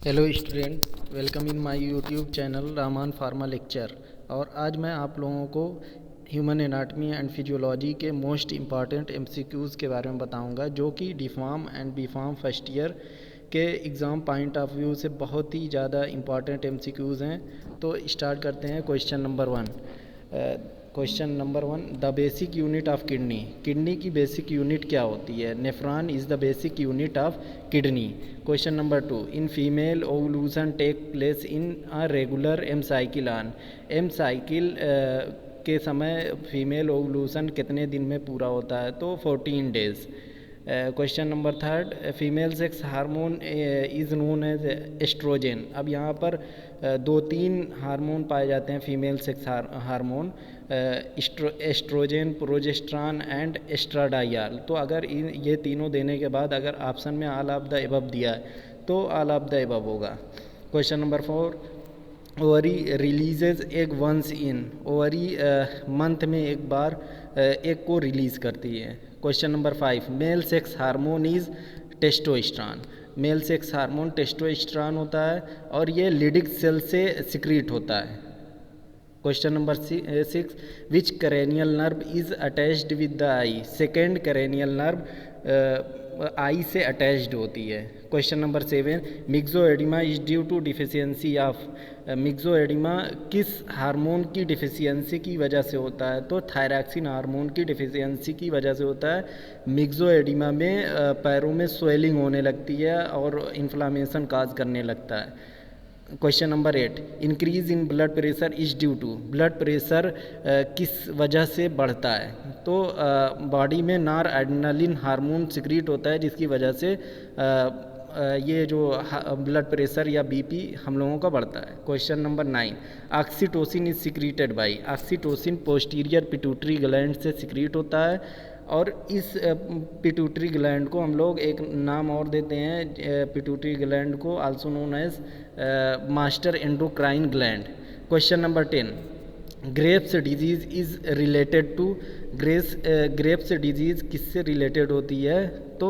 Hello student, welcome in my YouTube channel Raman pharma lecture. और आज मैं आप लोगों को ह्यूमन एनाटमी एंड फिजियोलॉजी के मोस्ट इम्पॉर्टेंट एमसीक्यूज़ के बारे में बताऊंगा, जो कि D pharm and B pharm first year के एग्ज़ाम पॉइंट ऑफ व्यू से बहुत ही ज़्यादा इम्पॉर्टेंट एमसीक्यूज़ हैं। तो स्टार्ट करते हैं। Question number one the basic unit of kidney. Kidney की बेसिक यूनिट क्या होती है? Nephron is the basic unit of kidney. Question number two, in female ovulation take place in a regular M cycle on. M cycle के समय female ovulation कितने दिन में पूरा होता है? तो 14 days. Question number third, female sex hormone is known as oestrogen. अब यहाँ पर दो तीन हार्मोन पाए जाते हैं female sex hormone, oestrogen, progesterone and oestradiol. तो अगर ये तीनों देने के बाद अगर ऑप्शन में ऑल ऑफ द एबव दिया है तो ऑल ऑफ द एबव होगा। Question number four, ovary releases egg once in. Ovary month में एक बार एग को रिलीज़ करती है। Question number five, male sex hormone is testosterone. Male sex hormone testosterone होता है और ये लिडिक सेल से सिक्रीट होता है। Question number six, which cranial nerve is attached with the eye. Second cranial nerve eye से अटैच्ड होती है। Question number seven, myxoedema is due to deficiency of. Myxoedema किस हार्मोन की डिफिशियंसी की वजह से होता है? तो थायरॉक्सिन हार्मोन की डिफिशियंसी की वजह से होता है। मिक्सोएडिमा में पैरों में स्वेलिंग होने लगती है और इन्फ्लामेशन काज करने लगता है। Question number eight, increase in blood pressure is due to. Blood pressure किस वजह से बढ़ता है? तो बॉडी में नॉर एड्रेनालिन हार्मोन सिक्रीट होता है, जिसकी वजह से ये जो ब्लड प्रेशर या बीपी हम लोगों का बढ़ता है। Question number nine, oxytocin is secreted by. Oxytocin posterior pituitary gland से सिक्रीट होता है और इस पिट्यूटरी ग्लैंड को हम लोग एक नाम और देते हैं, पिट्यूटरी ग्लैंड को also known as master endocrine gland. Question number 10, Graves disease is related to. Graves disease किससे रिलेटेड होती है? तो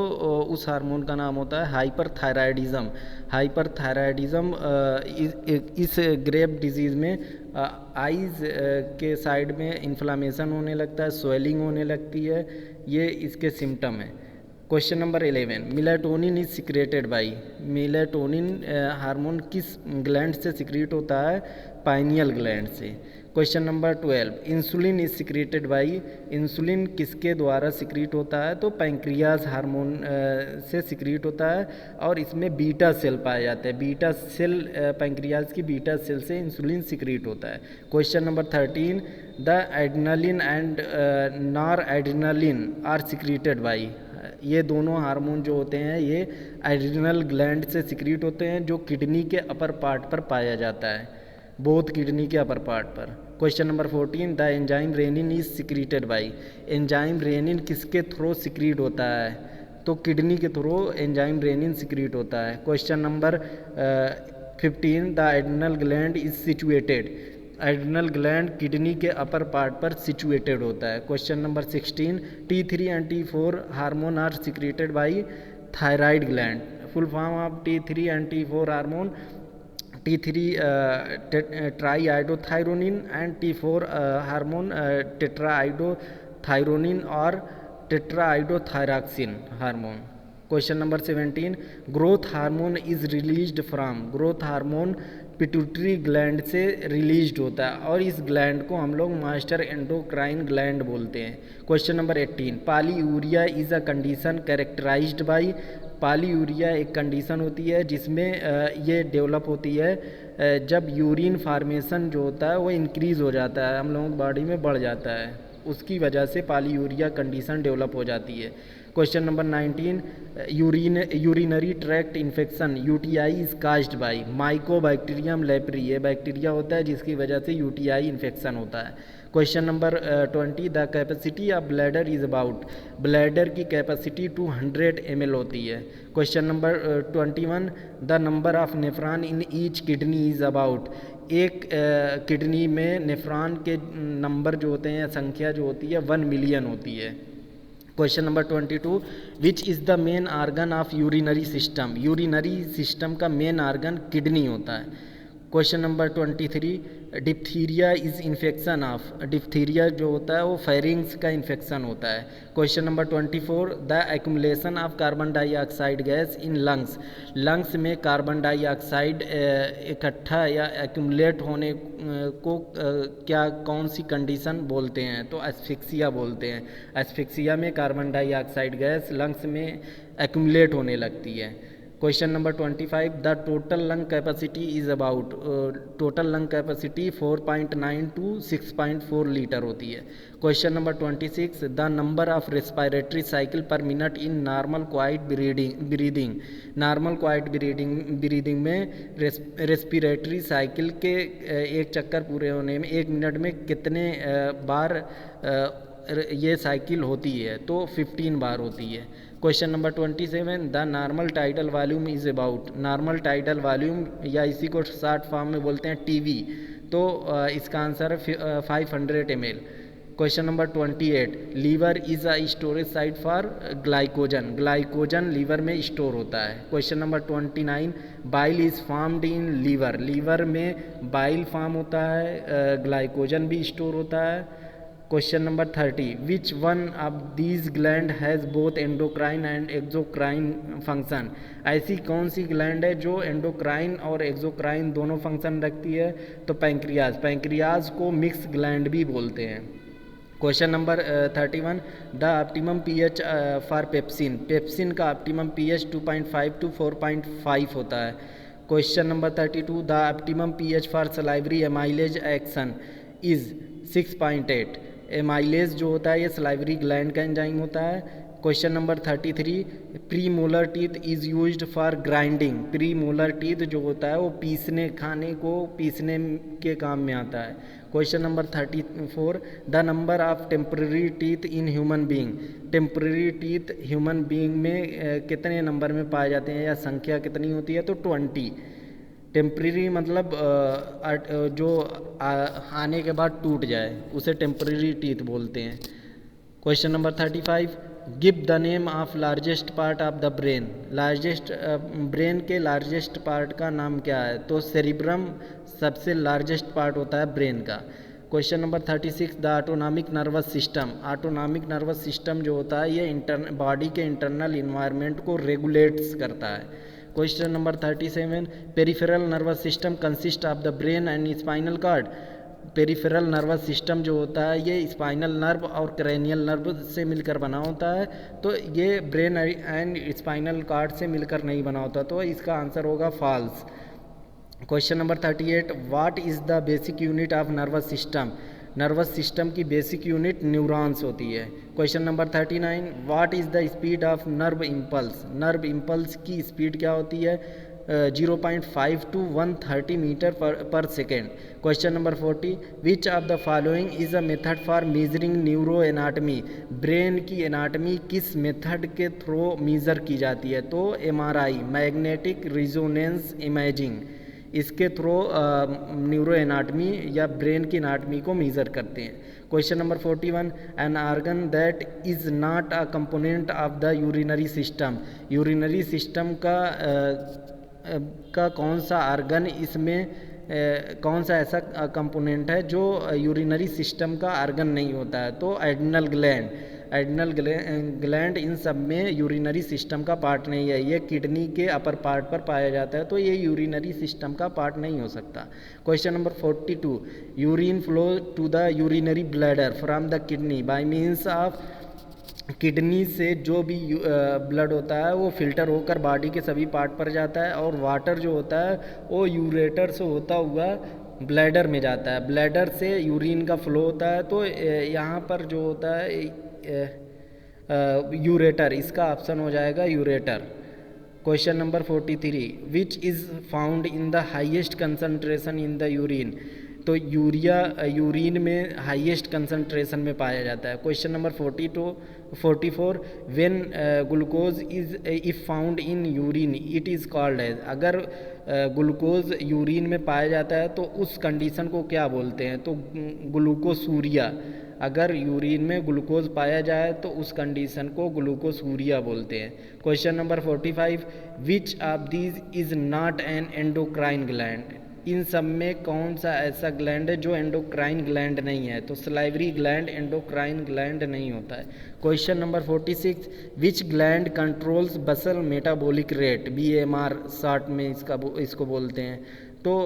उस हार्मोन का नाम होता है हाइपरथायराइडिज्म। हाइपरथायराइडिज्म इस ग्रेव डिजीज़ में आइज़ के साइड में इन्फ्लामेशन होने लगता है, स्वेलिंग होने लगती है, ये इसके सिम्टम है। Question number 11, melatonin is secreted by. Melatonin hormone किस ग्लैंड से सिक्रीट होता है? पाइनियल ग्लैंड से। Question number 12, insulin is secreted by. Insulin किसके द्वारा सिक्रीट होता है? तो पैंक्रियाज हार्मोन से सिक्रीट होता है और इसमें बीटा सेल पाए जाते हैं। बीटा सेल, पैंक्रियाज की बीटा सेल से इंसुलिन सिक्रीट होता है। Question number 13, the adrenaline and nor adrenaline are secreted by. ये दोनों हार्मोन जो होते हैं ये एड्रिनल ग्लैंड से सिक्रीट होते हैं, जो किडनी के अपर पार्ट पर पाया जाता है, बोथ किडनी के अपर पार्ट पर। Question number 14, the enzyme renin is secreted by. Enzyme renin किसके थ्रू सिक्रीट होता है? तो किडनी के थ्रू एंजाइम रेनिन सिक्रीट होता है। Question number 15, the adrenal gland is situated. Adrenal gland kidney के अपर पार्ट पर सिचुएटेड होता है। Question number 16, T3 and T4 hormone are secreted by thyroid gland. Full form of T3 and T4 hormone, T3 triiodothyronine and T4 hormone tetraiodothyronine और tetraiodothyroxine hormone. Question number 17, growth hormone is released from. Growth hormone pituitary gland से released होता है और इस gland को हम लोग master endocrine gland बोलते हैं। Question number 18, polyuria is a condition characterized by. Polyuria एक कंडीशन होती है जिसमें ये डेवलप होती है जब यूरिन फार्मेशन जो होता है वो इंक्रीज़ हो जाता है, हम लोगों की बॉडी में बढ़ जाता है, उसकी वजह से पॉलीयूरिया कंडीशन डेवलप हो जाती है। Question number 19, urinary tract infection UTI is caused by Mycobacterium leprae. ये बैक्टीरिया होता है जिसकी वजह से यूटीआई इन्फेक्शन होता है। Question number 20, the capacity of bladder is about. Bladder की कैपेसिटी 200 ml होती है। Question number 21, the number of nephron in each kidney is about. एक किडनी में नेफ्रॉन के नंबर जो होते हैं, संख्या जो होती है 1 मिलियन होती है। Question number 22, which is the main organ of urinary system? Urinary system का मेन आर्गन किडनी होता है। Question number 23, diphtheria is infection of? Diphtheria जो होता है वो फेरिंग्स का इन्फेक्शन होता है। Question number 24, the accumulation of carbon dioxide gas in lungs? Lungs में कार्बन डाइऑक्साइड इकट्ठा या एक्यूमुलेट होने को क्या कौन सी कंडीशन बोलते हैं? तो एस्फिक्सिया बोलते हैं। एस्फिक्सिया में कार्बन डाइऑक्साइड गैस लंग्स में एक्यूमुलेट होने लगती है। Question number 25, the total lung capacity is about? Total lung capacity 4.9 to 6.4 litre होती है। Question number 26, the number of respiratory cycle पर minute in normal quite breathing? Normal quite breathing में respiratory cycle के एक चक्कर पूरे होने में 1 मिनट में कितने बार ये साइकिल होती है? तो 15 बार होती है। Question number 27, the normal tidal volume is about? Normal tidal volume या इसी को शॉर्ट फॉर्म में बोलते हैं टीवी, तो इसका आंसर है 500 ml। Question number 28, liver is a storage site for glycogen? Glycogen liver में स्टोर होता है। Question number 29, bile is formed in liver? Liver में बाइल फॉर्म होता है, ग्लाइकोजन भी स्टोर होता है। Question number 30, which one of these gland has both endocrine and exocrine function? ऐसी कौन सी ग्लैंड है जो एंडोक्राइन और एक्सोक्राइन दोनों फंक्शन रखती है? तो पैंक्रियाज। पैंक्रियाज को मिक्स ग्लैंड भी बोलते हैं। Question number 31, the optimum pH for pepsin? Pepsin का ऑप्टिमम पीएच 2.5 to 4.5 होता है। Question number 32, the optimum pH for salivary amylase action is 6.8। Amylase जो होता है ये सलाइवरी ग्लैंड का एंजाइम होता है। Question number 33, pre molar teeth is used for grinding? Pre molar teeth जो होता है वो पीसने, खाने को पीसने के काम में आता है। Question number 34, the number of temporary teeth in human being? Temporary teeth human being में कितने नंबर में पाए जाते हैं या संख्या कितनी होती है? तो 20। टेम्परेरी मतलब जो आने के बाद टूट जाए उसे टेम्परेरी टीथ बोलते हैं। Question number 35, give the name of largest part of the brain? Largest brain के लार्जेस्ट पार्ट का नाम क्या है? तो सेरिब्रम सबसे लार्जेस्ट पार्ट होता है ब्रेन का। Question number 36, the autonomic nervous system? Autonomic nervous system जो होता है ये बॉडी के इंटरनल इन्वायरमेंट को रेगुलेट्स करता है। Question number 37, peripheral nervous system consist of the brain and spinal cord? Peripheral nervous system जो होता है ये स्पाइनल नर्व और क्रेनियल नर्व से मिलकर बना होता है, तो ये ब्रेन एंड स्पाइनल कॉर्ड से मिलकर नहीं बना होता, तो इसका आंसर होगा false. Question number 38, what is the basic unit of nervous system? Nervous system की बेसिक यूनिट न्यूरॉन्स होती है। Question number 39, what is the speed of nerve impulse? Nerve impulse की स्पीड क्या होती है? 0.5 to 130 metre per second. Question number 40, which of the following is a method for measuring neuro anatomy? Brain की anatomy किस method के through measure की जाती है? तो MRI, मैग्नेटिक रिजोनेंस इमेजिंग, इसके थ्रू न्यूरो एनाटमी या ब्रेन की एनाटमी को मेज़र करते हैं। Question number 41, an organ that is not a component of the urinary system? Urinary system का कौन सा आर्गन इसमें कौन सा ऐसा कंपोनेंट है जो यूरिनरी सिस्टम का आर्गन नहीं होता है? तो एड्रिनल ग्लैंड। एड्रिनल ग्लैंड इन सब में यूरिनरी सिस्टम का पार्ट नहीं है, ये किडनी के अपर पार्ट पर पाया जाता है, तो ये यूरिनरी सिस्टम का पार्ट नहीं हो सकता। Question number 42, urine flow to the urinary bladder from the kidney by means of? Kidney से जो भी ब्लड होता है वो फिल्टर होकर बॉडी के सभी पार्ट पर जाता है, और वाटर जो होता है वो यूरेटर से होता हुआ ब्लैडर में जाता है। ब्लैडर से यूरिन का फ्लो होता है, तो यहाँ पर जो होता है यूरेटर, इसका ऑप्शन हो जाएगा ureter. Question number 43, which is found in the highest concentration in the urine? तो यूरिया यूरिन में हाईएस्ट कंसंट्रेशन में पाया जाता है। Question number 44, when glucose is if found in urine it is called as? अगर glucose urine में पाया जाता है तो उस कंडीशन को क्या बोलते हैं? तो ग्लूकोसूरिया। अगर यूरिन में ग्लूकोज पाया जाए तो उस कंडीशन को ग्लूकोसूरिया बोलते हैं। Question number 45, which of these is not an endocrine gland? इन सब में कौन सा ऐसा ग्लैंड है जो एंडोक्राइन ग्लैंड नहीं है? तो सलाइवरी ग्लैंड एंडोक्राइन ग्लैंड नहीं होता है। Question number 46, which gland controls basal metabolic rate? BMR short में इसको बोलते हैं। तो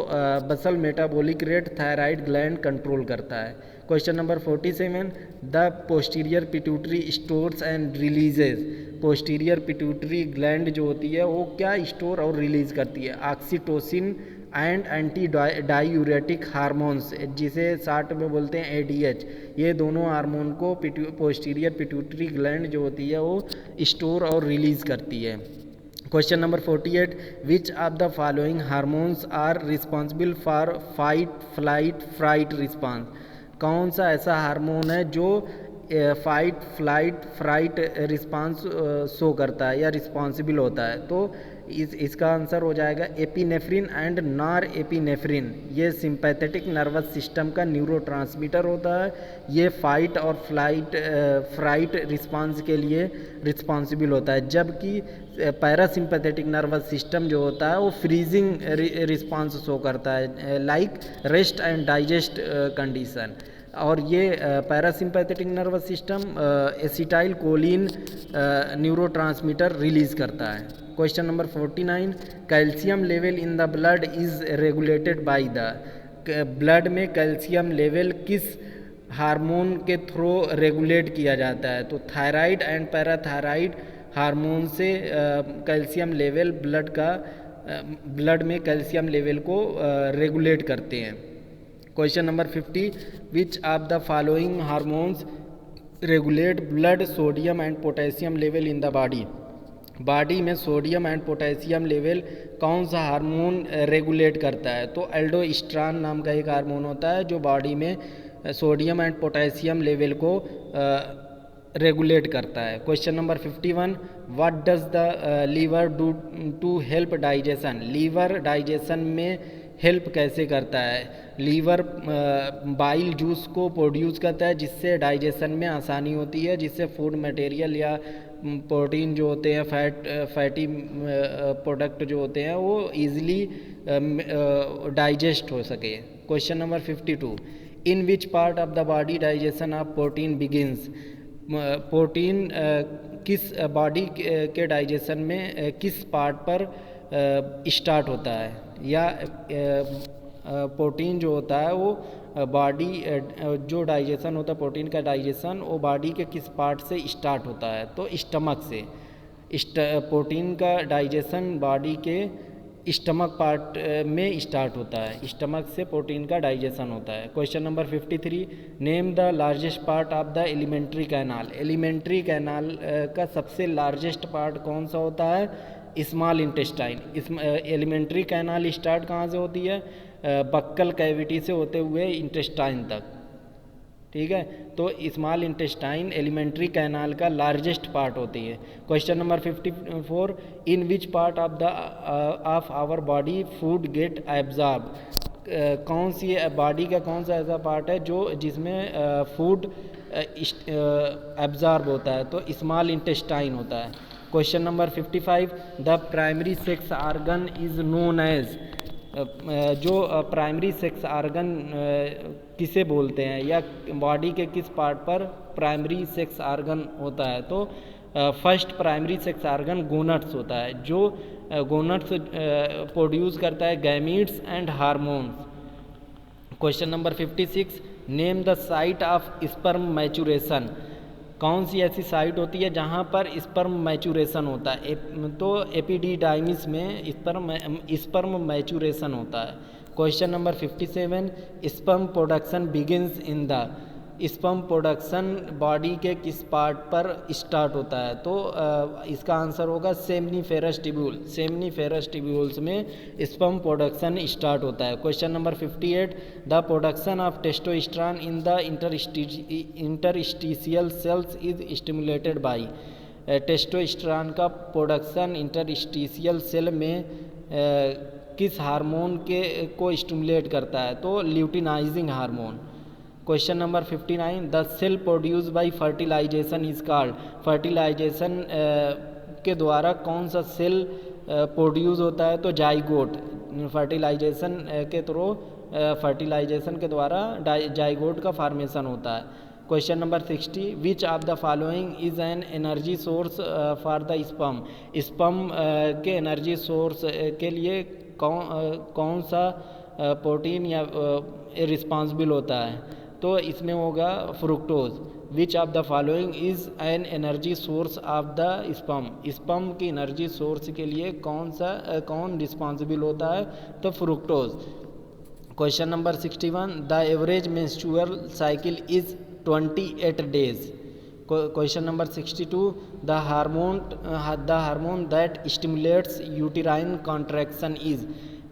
basal metabolic rate thyroid gland control करता है। Question number 47, the posterior pituitary stores and releases? Posterior pituitary gland जो होती है वो क्या स्टोर और रिलीज करती है? Oxytocin and anti diuretic hormones, जिसे शॉर्ट में बोलते हैं ADH। ये दोनों हार्मोन को पोस्टीरियर पिट्यूटरी ग्लैंड जो होती है वो स्टोर और रिलीज करती है। Question number 48, which of the following hormones are responsible for fight flight fright response? कौन सा ऐसा हार्मोन है जो fight flight fright response show करता है या रिस्पॉन्सिबल होता है? तो इसका आंसर हो जाएगा एपिनेफ्रिन एंड नॉर एपिनेफ्रिन। ये सिंपैथेटिक नर्वस सिस्टम का न्यूरोट्रांसमीटर होता है। ये फाइट और फ्राइट रिस्पांस के लिए रिस्पॉन्सिबल होता है, जबकि पैरासिम्पैथेटिक नर्वस सिस्टम जो होता है वो फ्रीजिंग रिस्पांस शो करता है, like rest and digest condition. और ये parasympathetic nervous system acetyl choline neurotransmitter release करता है। Question number 49, calcium level in the blood is regulated by the? Blood में कैल्शियम लेवल किस हार्मोन के थ्रू रेगुलेट किया जाता है? तो थायराइड एंड पैराथायराइड हार्मोन से कैल्शियम लेवल ब्लड में कैल्शियम लेवल को रेगुलेट करते हैं। Question number 50, which of the following hormones regulate blood sodium and potassium level in the body? Body में सोडियम एंड पोटेशियम लेवल कौन सा hormone regulate करता है? तो एल्डोस्टेरोन नाम का एक हार्मोन होता है जो बॉडी में सोडियम एंड पोटेशियम लेवल को रेगुलेट करता है। Question number 51, what does the liver do to help digestion? Liver digestion में हेल्प कैसे करता है? लीवर बाइल जूस को प्रोड्यूस करता है जिससे डाइजेशन में आसानी होती है, जिससे फूड मटेरियल या प्रोटीन जो होते हैं फैटी प्रोडक्ट जो होते हैं वो इजीली डाइजेस्ट हो सके। Question number 52, in which part of the body digestion of protein begins? Protein किस बॉडी के डाइजेशन में किस पार्ट पर स्टार्ट होता है? या प्रोटीन जो होता है वो बॉडी जो डाइजेशन होता है प्रोटीन का डाइजेशन वो बॉडी के किस पार्ट से स्टार्ट होता है? तो स्टमक से। प्रोटीन का डाइजेशन बॉडी के स्टमक पार्ट में स्टार्ट होता है, स्टमक से प्रोटीन का डाइजेशन होता है। Question number 53, name the largest part of the alimentary canal? Elementary canal का सबसे लार्जेस्ट पार्ट कौन सा होता है? Small intestine. Alimentary canal start कहाँ से होती है? बक्कल कैविटी से होते हुए इंटेस्टाइन तक, ठीक है। तो स्मॉल इंटेस्टाइन एलिमेंट्री कैनाल का लार्जेस्ट पार्ट होती है। Question number 54, in which part of our body food get absorb? कौन सी बॉडी का कौन सा ऐसा पार्ट है जिसमें फूड एब्जॉर्ब होता है? तो स्मॉल इंटेस्टाइन होता है। Question number 55, the primary sex organ is known as? जो प्राइमरी सेक्स आर्गन किसे बोलते हैं या बॉडी के किस पार्ट पर प्राइमरी सेक्स आर्गन होता है? तो फर्स्ट प्राइमरी सेक्स आर्गन गोनट्स होता है, जो गोनट्स प्रोड्यूस करता है gametes and hormones. Question number 56, name the site of sperm maturation? कौन सी ऐसी साइट होती है जहाँ पर स्पर्म मैचुरेशन होता है? तो एपिडिडाइमिस में स्पर्म मैचुरेशन होता है। Question number 57, sperm production begins in the? Sperm production body के किस पार्ट पर स्टार्ट होता है? तो इसका आंसर होगा सेमनीफेरस ट्यूब्यूल। सेमनीफेरस ट्यूब्यूल्स में स्पर्म प्रोडक्शन स्टार्ट होता है। Question number 58, the production of testosterone in the interstitial cells is stimulated by? Testosterone का प्रोडक्शन इंटरस्टिशियल सेल में किस हार्मोन को स्टिमुलेट करता है? तो luteinizing hormone. Question number 59, the cell produce by fertilization is called. Fertilization के द्वारा कौन सा सेल प्रोड्यूस होता है? तो जाइगोट। फर्टिलाइजेशन के थ्रू फर्टिलाइजेशन के द्वारा जाइगोट का फॉर्मेशन होता है। Question number 60, which of the following is an energy source for the sperm. Sperm के एनर्जी सोर्स के लिए कौन सा प्रोटीन या रिस्पॉन्सिबल होता है? तो इसमें होगा fructose. Which of the following is an energy source of the sperm. Sperm की एनर्जी सोर्स के लिए कौन रिस्पॉन्सिबल होता है? तो fructose. Question number 61, the average menstrual cycle is 28 days। Question number 62, the hormone that stimulates uterine contraction is.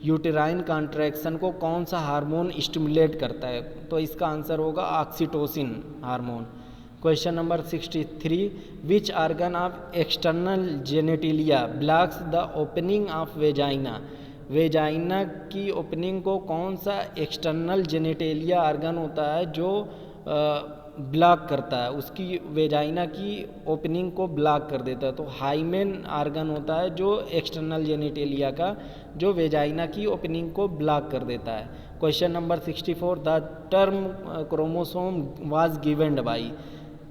Uterine contraction को कौन सा हार्मोन स्टिमुलेट करता है? तो इसका आंसर होगा oxytocin hormone. Question number 63, which organ of external genitalia blocks the opening of vagina. Vagina की opening को कौन सा एक्सटर्नल जेनेटिलिया ऑर्गन होता है जो ब्लॉक करता है, उसकी वेजाइना की ओपनिंग को ब्लॉक कर देता है? तो हाइमेन ऑर्गन होता है जो एक्सटर्नल जेनेटिलिया का, जो वेजाइना की ओपनिंग को ब्लॉक कर देता है। Question number 64, the term chromosome was given by.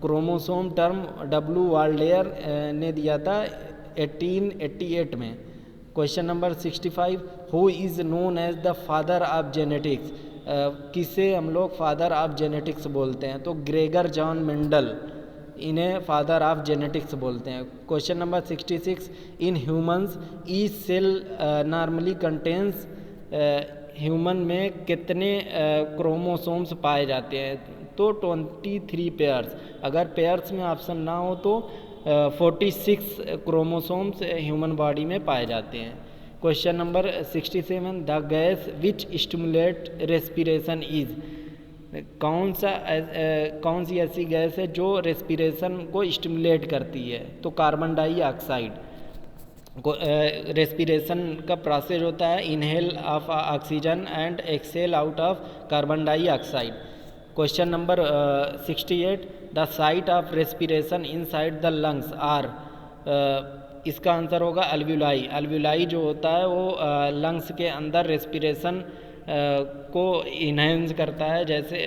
Chromosome term W Waldeyer ने दिया था 1888 में। Question number 65, who is known as the father of genetics. किसे हम लोग फादर ऑफ जेनेटिक्स बोलते हैं? तो ग्रेगर जॉन मेंडल, इन्हें फादर ऑफ जेनेटिक्स बोलते हैं। Question number 66, in humans each cell normally contains. Human में कितने क्रोमोसोम्स पाए जाते हैं? तो 23 पेयर्स। अगर पेयर्स में ऑप्शन ना हो तो 46 क्रोमोसोम्स ह्यूमन बॉडी में पाए जाते हैं। Question number 67, the gas which stimulate respiration is. कौन सी ऐसी गैस है जो रेस्पिरेशन को स्टिमुलेट करती है? तो कार्बन डाइऑक्साइड। रेस्पिरेशन का प्रोसेस होता है inhale of oxygen and exhale out of carbon dioxide. Question number 68, the site of respiration inside the lungs are. इसका आंसर होगा अल्व्यूलाई। अल्व्यूलाई जो होता है वो लंग्स के अंदर रेस्पिरेशन को इन्हेंस करता है। जैसे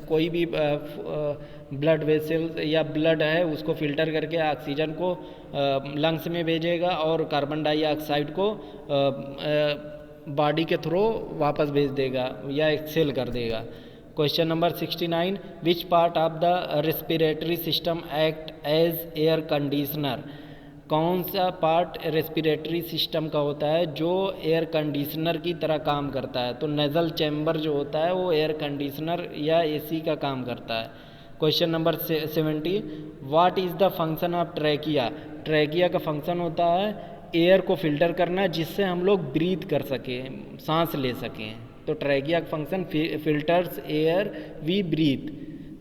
कोई भी ब्लड वेसल्स या ब्लड है उसको फिल्टर करके ऑक्सीजन को लंग्स में भेजेगा और कार्बन डाइऑक्साइड को बॉडी के थ्रू वापस भेज देगा या एक्सेल कर देगा। Question number 69, which part of the respiratory system act as air conditioner. कौन सा पार्ट रेस्पिरेटरी सिस्टम का होता है जो एयर कंडीशनर की तरह काम करता है? तो नेज़ल चैम्बर जो होता है वो एयर कंडीशनर या एसी का काम करता है। Question number 70, what is the function of trachea. Trachea का फंक्शन होता है एयर को फिल्टर करना जिससे हम लोग ब्रीथ कर सकें, सांस ले सकें। तो ट्रैकिया का function filters air we breathe.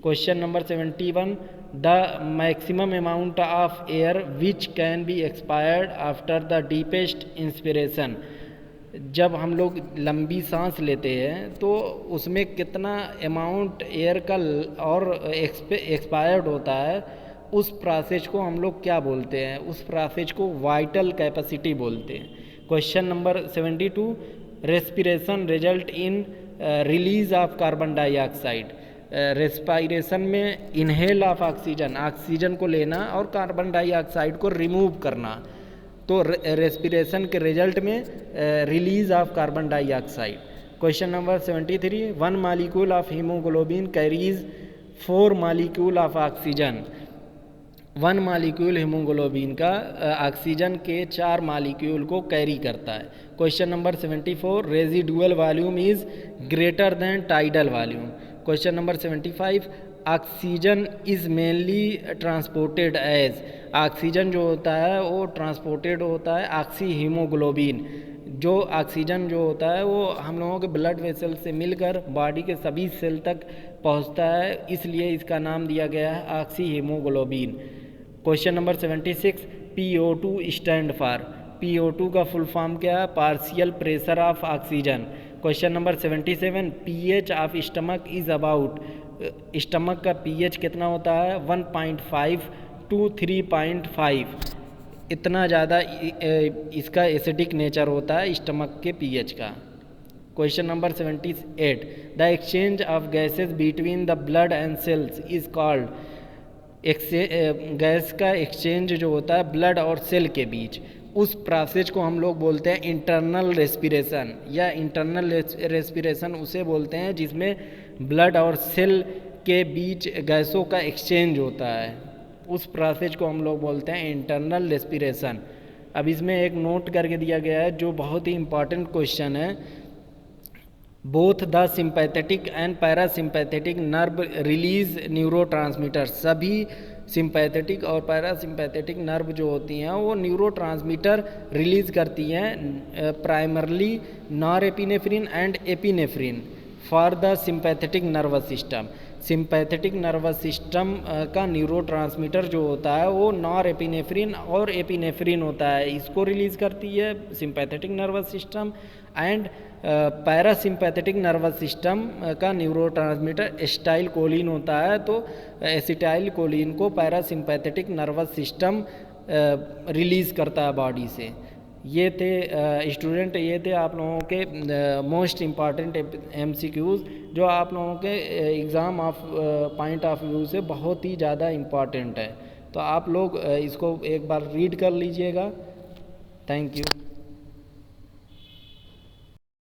Question number 71, the maximum amount of air which can be expired after the deepest inspiration. जब हम लोग लंबी सांस लेते हैं तो उसमें कितना अमाउंट एयर का और एक्सपायर्ड होता है, उस प्रोसेस को हम लोग क्या बोलते हैं? उस प्रोसेस को वाइटल कैपेसिटी बोलते हैं। Question number 72, respiration result in release of carbon dioxide. Respiration में इनहेल ऑफ ऑक्सीजन, ऑक्सीजन को लेना और कार्बन डाइऑक्साइड को रिमूव करना। तो रेस्पिरेशन के रिजल्ट में release of carbon dioxide. Question number 73, 1 molecule of haemoglobin carries 4 molecule of oxygen. 1 molecule haemoglobin का ऑक्सीजन के 4 मॉलिक्यूल को कैरी करता है। Question number 74, residual volume is greater than tidal volume. Question number 75, oxygen is mainly transported as. Oxygen जो होता है वो transported होता है ऑक्सी हीमोग्लोबिन। जो ऑक्सीजन जो होता है वो हम लोगों के ब्लड वेसल से मिलकर बॉडी के सभी सेल तक पहुंचता है, इसलिए इसका नाम दिया गया है oxy haemoglobin. Question number 76, PO2 stand for. PO2 का फुल फॉर्म क्या है? Partial pressure of oxygen. Question number 77, pH of stomach is about. Stomach का पीएच कितना होता है 1.5 to 3.5, इतना ज़्यादा इसका एसिडिक नेचर होता है स्टमक के पीएच का। Question number 78, the exchange of gases between the blood and cells is called, gas का एक्सचेंज जो होता है ब्लड और सेल के बीच, उस प्रोसेस को हम लोग बोलते हैं इंटरनल रेस्पिरेशन, या इंटरनल रेस्पिरेशन उसे बोलते हैं जिसमें ब्लड और सेल के बीच गैसों का एक्सचेंज होता है, उस प्रोसेस को हम लोग बोलते हैं इंटरनल रेस्पिरेशन। अब इसमें एक नोट करके दिया गया है जो बहुत ही इंपॉर्टेंट क्वेश्चन है, both the sympathetic and parasympathetic nerve release neurotransmitter, सभी सिंपैथेटिक और पैरासिम्पैथेटिक नर्व जो होती हैं वो न्यूरोट्रांसमीटर रिलीज करती हैं, primarily norepinephrine and epinephrine for the sympathetic nervous system. Sympathetic nervous system का न्यूरोट्रांसमीटर जो होता है वो नॉरएपिनेफ्रिन और एपिनेफ्रिन होता है, इसको रिलीज़ करती है sympathetic nervous system. And parasympathetic nervous system का न्यूरोट्रांसमीटर एसिटाइल कोलिन होता है, तो एसिटाइल कोलिन को पैरासिम्पैथेटिक नर्वस सिस्टम रिलीज़ करता है बॉडी से। ये थे स्टूडेंट, ये थे आप लोगों के मोस्ट इम्पॉर्टेंट MCQs जो आप लोगों के exam of point of view से बहुत ही ज़्यादा इम्पॉर्टेंट है। तो आप लोग इसको एक बार रीड कर लीजिएगा। Thank you.